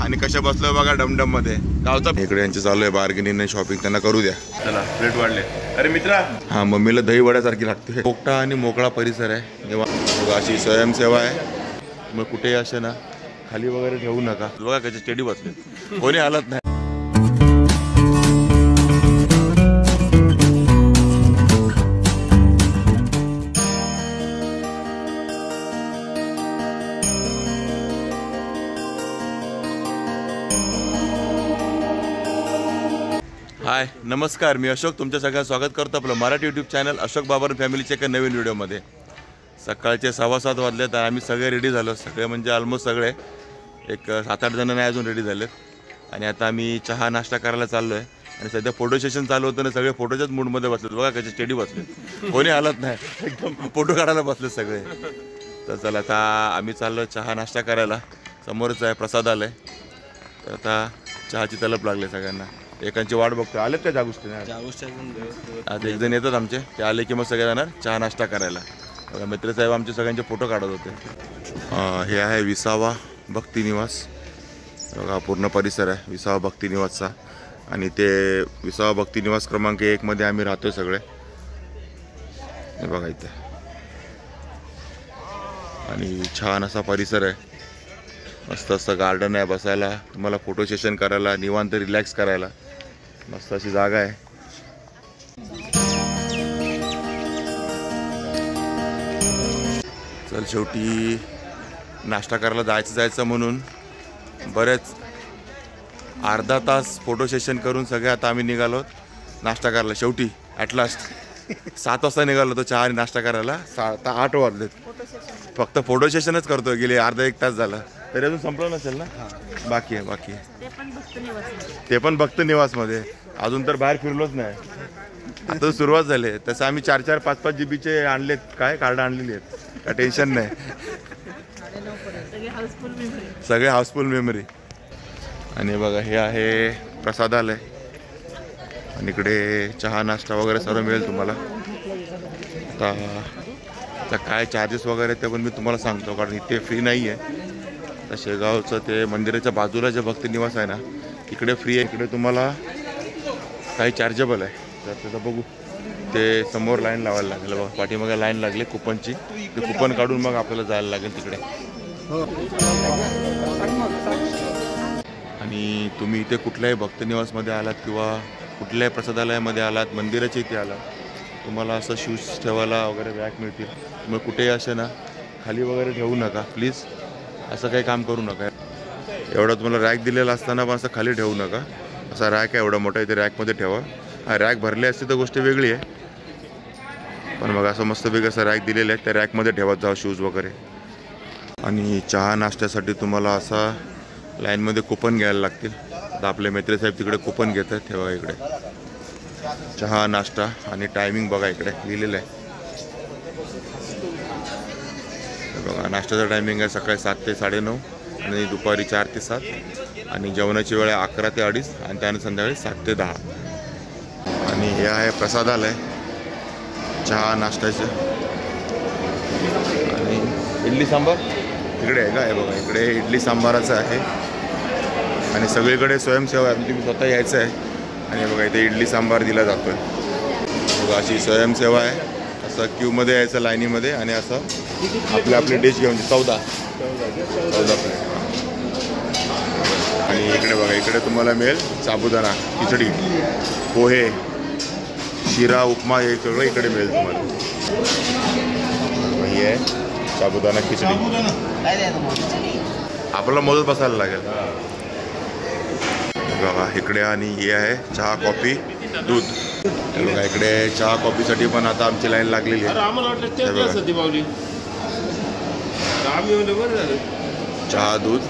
आणि कशा बसलोय बघा डमडम मध्ये गावचा. इकडे यांचे चालू आहे बार्गेनिंग आणि शॉपिंग, त्यांना करू द्या. चला प्लेट वाढले. अरे मित्रा, हा मम्मीला दही वड्यासारखी लागते. मोकळा आणि मोकळा परिसर आहे. बघा अशी स्वयंसेवा आहे. मग कुठेही असे ना खाली वगैरे ठेवू नका. बघा कसे स्टेडी बसले, कोणी हालत नाही. हाय नमस्कार, मी अशोक तुमच्या सगळ्यांचं स्वागत करतो आपलं मराठी यूट्यूब चॅनल अशोक बाबर फॅमिलीच्या एका नवीन व्हिडिओमध्ये. सकाळचे 6:15 वाजले तर आम्ही सगळे रेडी झालो. सगळे म्हणजे ऑलमोस्ट सगळे, एक 7-8 जण नाही अजून रेडी झालेत. आणि आता आम्ही चहा नाश्ता करायला चाललो आहे. आणि सध्या फोटो सेशन चालू होतं ना, सगळे फोटोच्याच मूडमध्ये बसलेत. बघा कसे स्टेडी बसले, कोणी हालत नाही, एकदम फोटो काढायला बसले सगळे. तर चला आता आम्ही चाललो चहा नाश्ता करायला. समोरच आहे प्रसादालय. तर आता चहाची तलप लागले सगळ्यांना. एकांची वाट बघतो. आलेत का जागुष्टी? आता एक जण येतात आमचे, ते आले की मग सगळे जाणार चहा नाश्ता करायला. बघा मित्रसाहेब आमचे सगळ्यांचे फोटो काढत होते. हे आहे विसावा भक्ती निवास. बघा पूर्ण परिसर आहे विसावा भक्ती निवासचा. आणि ते विसावा भक्ती निवास क्रमांक 1 मध्ये आम्ही राहतोय सगळे. हे बघा इथे. आणि छान असा परिसर आहे. मस्त असं गार्डन आहे बसायला, तुम्हाला फोटो सेशन करायला, निवांत रिलॅक्स करायला मस्त अशी जागा आहे. चल शेवटी नाश्ता करायला जायचं म्हणून बरेच अर्धा तास फोटो सेशन करून सगळे आता आम्ही निघालो नाश्ता करायला. शेवटी ॲट लास्ट 7 वाजता निघालो होतो चहा आणि नाश्ता करायला. 8 वाजलेत. फक्त फोटो सेशनच करतोय, गेले अर्धा-1 तास झाला. तरी अजून संपलं नसेल ना? बाकी आहे. ते पण भक्त निवासमध्ये. अजून तर बाहेर फिरलोच नाही. आता सुरुवात झाली. तसं आम्ही 4-4, 5-5 जीबीचे आणलेत. काय कार्ड आणलेली आहेत, काय टेन्शन नाही. सगळे हाऊसफुल मेमरी. आणि बघा हे आहे प्रसादालय. आणि इकडे चहा नाश्ता वगैरे सर्व मिळेल तुम्हाला. आता काय चार्जेस वगैरे ते पण मी तुम्हाला सांगतो, कारण इथे फ्री नाही आहे. तर शेगावचं ते मंदिराच्या बाजूला जे भक्ती निवास आहे ना, इकडे फ्री आहे. इकडे तुम्हाला काही चार्जेबल आहे. तर त्याचं बघू. ते समोर लाईन लावायला लागेल. बघा पाठीमागे लाईन लागली कुपनची. ते कुपन काढून मग आपल्याला जायला लागेल तिकडे. आणि तुम्ही इथे कुठल्याही भक्त निवासमध्ये आलात किंवा कुठल्याही प्रसादालयामध्ये आलात, मंदिराच्या इथे आलात, तुम्हाला असं शूज ठेवायला वगैरे रॅक मिळतील. मग कुठेही असे ना खाली वगैरे ठेवू नका प्लीज. असं काही काम करू नका. एवढा तुम्हाला रॅक दिलेला असताना पण असं खाली ठेवू नका. असा रॅक आहे एवढा मोठा, इथे रॅकमध्ये ठेवा. हा रॅक भरले असते तर गोष्ट वेगळी आहे, पण मग असं मस्तपैकी असं रॅक दिलेलं आहे, त्या रॅकमध्ये ठेवत जा शूज वगैरे. आणि चहा नाश्त्यासाठी तुम्हाला असा लाईनमध्ये कुपन घ्यायला लागतील. आता आपले मित्रसाहेब तिकडे कुपन घेत आहेत. ठेवा इकडे चहा नाश्ता आणि टायमिंग बघा इकडे लिहिलेलं आहे. बघा नाश्त्याचा टायमिंग आहे सकाळी 7 ते 9:30 आणि दुपारी 4 ते 7. आणि जेवणाची वेळ आहे 11 ते 2:30 आणि त्यानंतर संध्याकाळी 7 ते 10. आणि हे आहे प्रसादालय चहा नाश्त्याचे. आणि इडली सांबार इकडे आहे का? आहे बघा इकडे इडली सांबाराचं आहे. आणि सगळीकडे स्वयंसेवा आहे, तुम्ही स्वतः यायचं आहे. आणि बघा इथे इडली सांबार दिला जातो आहे. बघा अशी स्वयंसेवा आहे. असं क्यूमध्ये यायचं लाईनीमध्ये आणि असं आपली डिश घेऊन 14 प्लेट. आणि इकडे बघा इकडे तुम्हाला मिळेल साबुदाणा खिचडी, पोहे, शिरा, उपमा हे सगळं इकडे मिळेल तुम्हाला. ही आहे साबुदाणा खिचडी. आपल्याला मोजत बसायला लागेल बघा इकडे. आणि हे आहे चहा, कॉफी, दूध. बघा इकडे चहा कॉफीसाठी पण आता आमची लाईन लागलेली आहे. चहा, दूध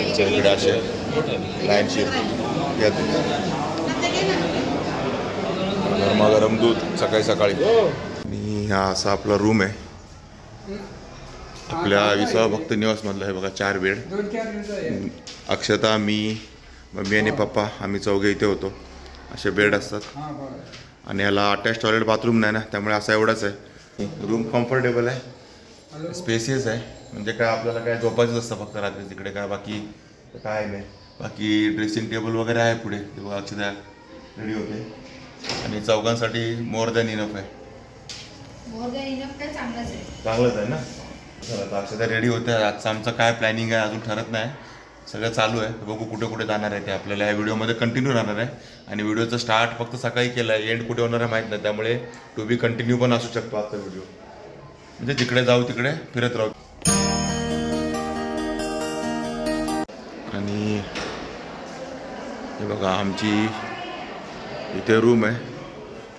इकडे असे लाईनशीर घ्या. गरमागरम दूध सकाळी. आणि हा असा आपला रूम आहे आपल्या विसावा भक्त निवासमधला. आहे बघा 4 बेड. अक्षता, मी, मम्मी आणि पप्पा आम्ही चौघे इथे होतो. असे बेड असतात. आणि याला अटॅच टॉयलेट बाथरूम नाही ना, त्यामुळे असा एवढाच आहे. रूम कम्फर्टेबल आहे, स्पेसियस आहे. म्हणजे काय आपल्याला काय झोपायचं असतं फक्त रात्री तिकडे, काय बाकी तर काय नाही. बाकी ड्रेसिंग टेबल वगैरे आहे पुढे, ते बघा अक्षदा रेडी होते. आणि चौघांसाठी मोर दॅन इनफ आहे. चांगलंच आहे ना. चला आता अक्षदा रेडी होते. आजचं आमचं काय प्लॅनिंग आहे अजून ठरत नाही, सगळं चालू आहे. बघू कुठे कुठे जाणार आहे ते आपल्याला ह्या व्हिडिओमध्ये कंटिन्यू राहणार आहे. आणि व्हिडिओचं स्टार्ट फक्त सकाळी केलं आहे, एंड कुठे होणार आहे माहीत नाही, त्यामुळे टू बी कंटिन्यू पण असू शकतो आजचा व्हिडिओ. म्हणजे जिकडे जाऊ तिकडे फिरत राहू. आणि हे बघा आमची इथे रूम आहे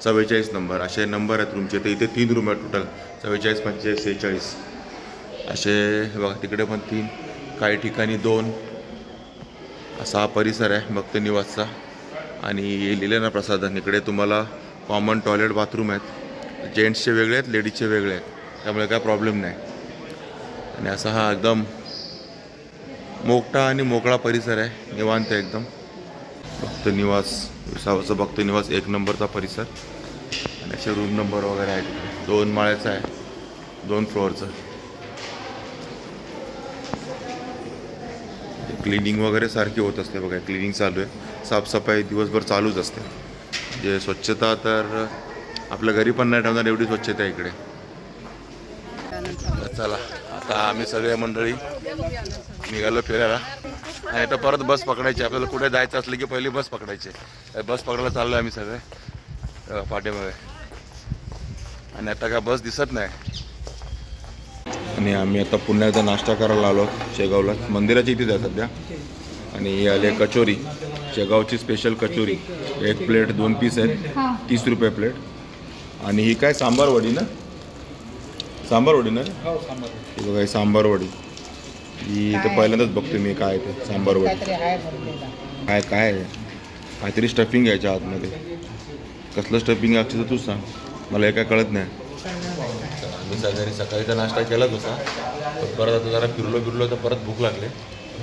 44 नंबर. असे नंबर आहेत रूमचे. तर इथे 3 रूम आहेत टोटल, 44, 45, 46 असे. हे बघा तिकडे पण 3, काही ठिकाणी 2. असा हा परिसर आहे भक्त निवासचा. आणि लिहिले ना प्रसाधन, इकडे तुम्हाला कॉमन टॉयलेट बाथरूम आहेत. जेंट्सचे वेगळे आहेत, लेडीजचे वेगळे आहेत, त्यामुळे काय प्रॉब्लेम नाही. आणि असा हा एकदम मोठा आणि मोकळा परिसर आहे, निवांत आहे एकदम. भक्त निवास, विसावाचं भक्त निवास 1 नंबरचा परिसर. आणि असे रूम नंबर वगैरे आहेत. 2 माळ्याचा आहे, 2 फ्लोअरचं. क्लिनिंग वगैरे सारखी होत असते बघा, क्लिनिंग चालू आहे. साफसफाई दिवसभर चालूच असते. म्हणजे स्वच्छता तर आपल्या घरी पण नाही ठेवणार एवढी स्वच्छता आहे इकडे. चला आता आम्ही सगळे मंडळी निघालो फिरायला. आणि आता परत बस पकडायची. आपल्याला कुठे जायचं असलं की पहिली बस पकडायची. बस पकडायला चाललो आम्ही सगळे पाठीमागे. आणि आता काय बस दिसत नाही. आणि आम्ही आता पुन्हा एकदा नाश्ता करायला आलो शेगावला. मंदिराची इथेच आहे सध्या. आणि हे आले कचोरी, शेगावची स्पेशल कचोरी. 1 प्लेट 2 पीस आहेत, 30 रुपये प्लेट. आणि ही काय सांबार वडी ना, सांबार वडी ना. ही बघा ही सांबार वडी. ही इथे पहिल्यांदाच बघतो मी काय ते सांबार वडी. काय काय आहे, काहीतरी स्टफिंग घ्यायच्या आतमध्ये. कसलं स्टफिंग आहे तर तूच सांग, मला हे काय कळत नाही. आम्ही सकाळीचा नाश्ता केलाच होता, पण परत आता जरा फिरलो तर परत भूक लागली,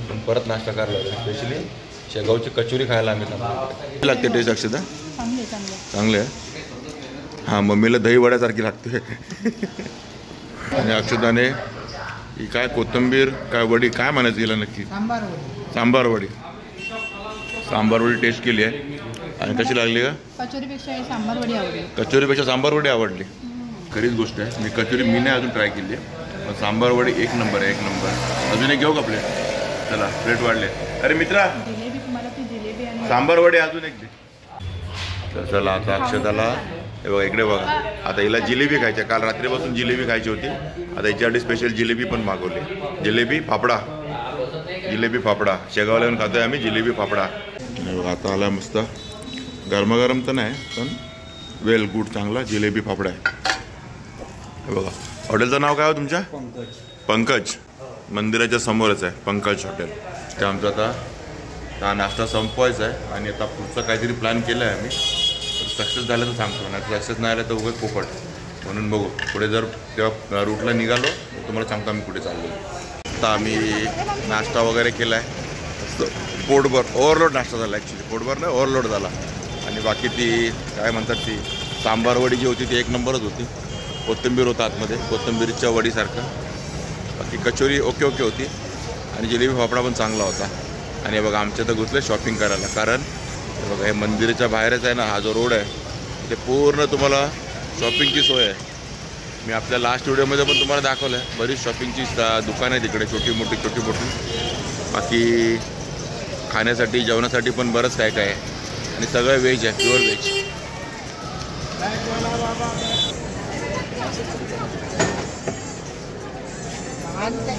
पण परत नाश्ता करायला लागला. स्पेशली शेगावची कचोरी खायला आम्ही थांबलो. लागते टेस्ट अक्षदा? चांगले आहे. हां, मम्मीला दही वड्यासारखी लागते. आणि अक्षदाने ही काय कोथिंबीर काय वडी काय म्हणायचं हिला नक्की? सांबार वडी. सांबार वडी टेस्ट केली आहे. आणि कशी लागली का? कचोरीपेक्षा सांबार वडी आवडली. कचोरीपेक्षा सांबार वडी आवडली. खरीच गोष्ट आहे. मी कचोरी नाही अजून ट्राय केली आहे, पण सांबार वडी 1 नंबर आहे, 1 नंबर. अजून एक घेऊ का प्लेट? चला प्लेट वाढले. अरे मित्रा, सांबार वडी अजून एक दे. तर चला आता अक्षताला हे बघा इकडे बघा. आता हिला जिलेबी खायची. काल रात्रीपासून जिलेबी खायची होती. आता हिच्यासाठी स्पेशल जिलेबी पण मागवली. जिलेबी फाफडा, जिलेबी फाफडा. शेगावला येऊन खातोय आम्ही जिलेबी फाफडा. आता आला मस्त गरमागरम तर नाही, पण वेल गुड चांगला जिलेबी फाफडा आहे. हे बघा. हॉटेलचं नाव काय हो तुमच्या? पंकज. मंदिराच्या समोरच आहे पंकज हॉटेल. ते आमचं आता हा नाश्ता संपवायचा आहे. आणि आता पुढचं काहीतरी प्लॅन केलं आहे आम्ही. सक्सेस झालं तर सांगतो, नाही सक्सेस नाही आलं तर उगाच पोपट. म्हणून बघू पुढे. जर तेव्हा रूटला निघालो तुम्हाला सांगतो आम्ही कुठे चाललो. आता आम्ही नाश्ता वगैरे केला आहे. पोटभर ओव्हरलोड नाश्ता झाला. ॲक्च्युली पोटभर नाही, ओव्हरलोड झाला. आणि बाकी ती काय म्हणतात ती सांबार वडी जी होती ती 1 नंबरच होती. कोथिंबीर होता आतमध्ये, कोथिंबीरच्या वडीसारखं. बाकी कचोरी ओके होती. आणि जिलेबी फाफडा पण चांगला होता. आणि बघा आमच्या तर घुसले शॉपिंग करायला. कारण बघा हे मंदिराच्या बाहेरच आहे ना, हा जो रोड आहे ते पूर्ण तुम्हाला शॉपिंगची सोय आहे. मी आपल्या लास्ट व्हिडिओमध्ये पण तुम्हाला दाखवलं आहे. बरीच शॉपिंगची दुकानं आहे तिकडे, छोटी मोठी. बाकी खाण्यासाठी जेवणासाठी पण बरंच काय आहे. आणि सगळं व्हेज आहे, प्युअर व्हेज.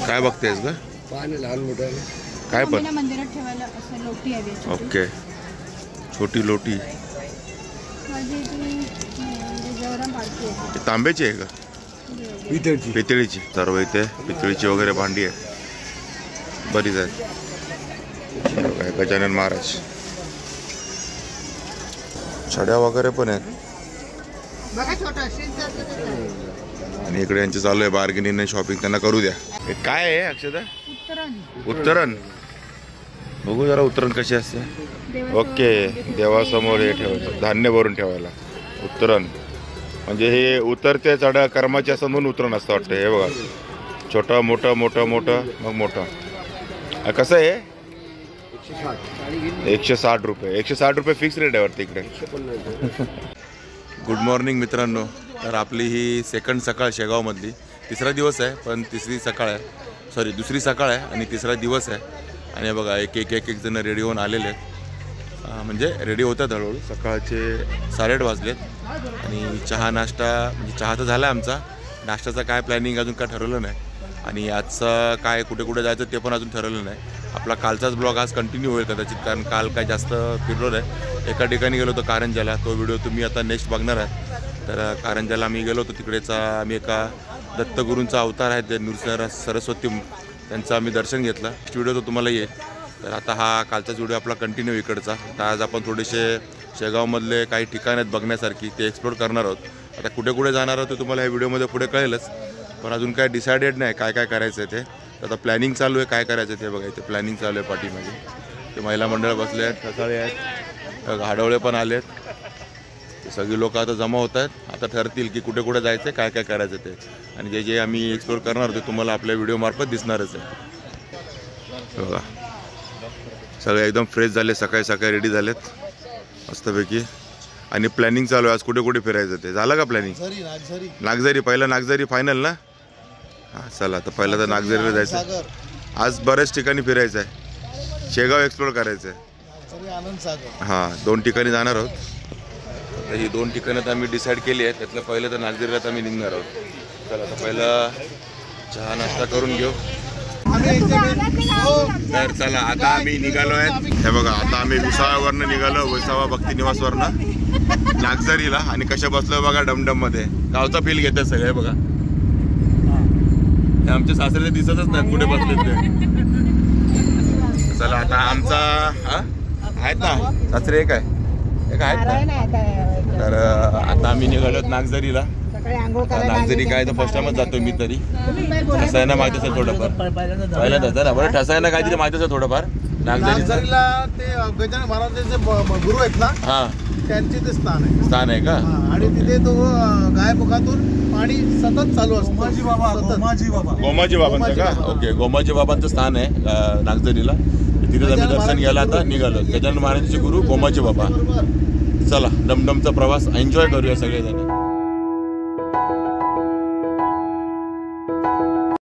काय बघतेस ग? काय पण मंदिरात ठेवायला असं लोटी हवी. ओके, छोटी लोटी. तांब्याची आहे का? पितळीची. सर्व इथे पितळीची वगैरे भांडी आहे, बरीच आहेत. गजानन महाराज छड्या वगैरे पण आहेत. आणि इकडे यांचे चालू आहे बार्गेनिंग आणि शॉपिंग. त्यांना करू द्या. हे काय आहे अक्षदा? उत्तरण. बघू जरा उत्तरण कशी असते. ओके, देवासमोर हे ठेवायचं, धान्य भरून ठेवायला उत्तरण. म्हणजे हे उतरते चढ कर्माचे असं म्हणून उत्तरण असतं वाटतं. हे बघा छोटं मोठं मग मोठं. कसं आहे 160 रुपये. 160 रुपये फिक्स रेट आहे वाटतं इकडे. गुड मॉर्निंग मित्रांनो. तर आपली ही सेकंड सकाळ शेगावमधली. तिसरा दिवस आहे पण तिसरी सकाळ आहे, सॉरी दुसरी सकाळ आहे आणि तिसरा दिवस आहे. आणि बघा एक जण रेडी होऊन आलेले आहेत, म्हणजे रेडी होतात हळूहळू. सकाळचे 8:30 वाजलेत आणि चहा नाश्ता म्हणजे चहा तर झाला आमचा. नाश्त्याचा काय प्लॅनिंग अजून काय ठरवलं नाही आणि आजचं काय कुठे कुठे जायचं ते पण अजून ठरवलं नाही. आपला कालचाच ब्लॉग आज कंटिन्यू होईल कदाचित, कारण काल काय जास्त फिरलो नाही. एका ठिकाणी गेलो होतो कारंजाला, तो व्हिडिओ तुम्ही आता नेक्स्ट बघणार आहे. तर कारंजाला आम्ही गेलो होतो, तिकडेचा आम्ही एका दत्तगुरूंचा अवतार आहे ते नृसिंह सरस्वती, त्यांचं आम्ही दर्शन घेतलं. व्हिडिओ तो तुम्हाला येईल. तर आता हा कालचाच व्हिडिओ आपला कंटिन्यू इकडचा. तर आज आपण थोडेसे शेगावमधले काही ठिकाण आहेत बघण्यासारखी, ते एक्सप्लोर करणार आहोत. आता कुठे कुठे जाणार आहोत ते तुम्हाला या व्हिडिओमध्ये पुढे कळेलच, पण अजून काय डिसायडेड नाही काय काय करायचं आहे ते. तर आता प्लॅनिंग चालू आहे, काय करायचं आहे ते बघायचं. प्लॅनिंग चालू आहे पाठीमागे. ते महिला मंडळ बसले आहेत, ठसाळे आहेत, घाडवळे पण आले आहेत. ते सगळी लोक आता जमा होत आहेत. आता ठरतील की कुठे कुठे जायचं, काय काय करायचं ते. आणि जे जे आम्ही एक्सप्लोर करणार ते तुम्हाला आपल्या व्हिडिओमार्फत दिसणारच आहे. बघा सगळे एकदम फ्रेश झाले, सकाळी सकाळी रेडी झालेत मस्तपैकी. आणि प्लॅनिंग चालू आहे आज कुठे कुठे फिरायचं ते. झालं का प्लॅनिंग? नागझरी. पहिलं नागझरी फायनल ना. हां चला, तर पहिलं तर नागझरीला जायचं आहे. आज बऱ्याच ठिकाणी फिरायचं आहे, शेगाव एक्सप्लोर करायचं आहे. हां 2 ठिकाणी जाणार आहोत. तर ही 2 ठिकाणं तर आम्ही डिसाईड केली आहेत. त्यातलं पहिलं तर नागझरीला तर आम्ही निघणार आहोत. चला तर पहिलं चहा नाश्ता करून घेऊ. तर चला आता आम्ही निघालो आहेत. हे बघा आता आम्ही विसाव्यावरनं निघालो, विसावा भक्तिनिवासवरनं नागझरीला. आणि कशा बसलो बघा डमडम मध्ये. गावचा फील घेतात सगळे बघा. हे आमचे सासरे दिसतच नाहीत कुठे बसलेत ते. चला आता आमचा आहेत ना सासरे, एक आहेत ना. तर आता आम्ही निघालो नागझरीला. नागझरी काय तर फर्स्ट टाइमच जातो मी तरी. ठसायला माहिती असेल थोडंफार, पहिल्यांदा ना बरं ठसायला काहीतरी माहिती असेल थोडंफार. नागझरीला ते गजानन महाराजांचे गुरु आहेत ना, हां त्यांचे ते स्थान आहे का. आणि तिथे तो गायमुखातून पाणी सतत चालू असतं. गोमाजी बाबांचं का. ओके, गोमाजी बाबांचं स्थान आहे नागझरीला. तिथे आम्ही दर्शन घ्यायला आता निघालो. गजानन महाराजांचे गुरु गोमाजी बाबा. चला डमडमचा प्रवास एन्जॉय करूया सगळेजण.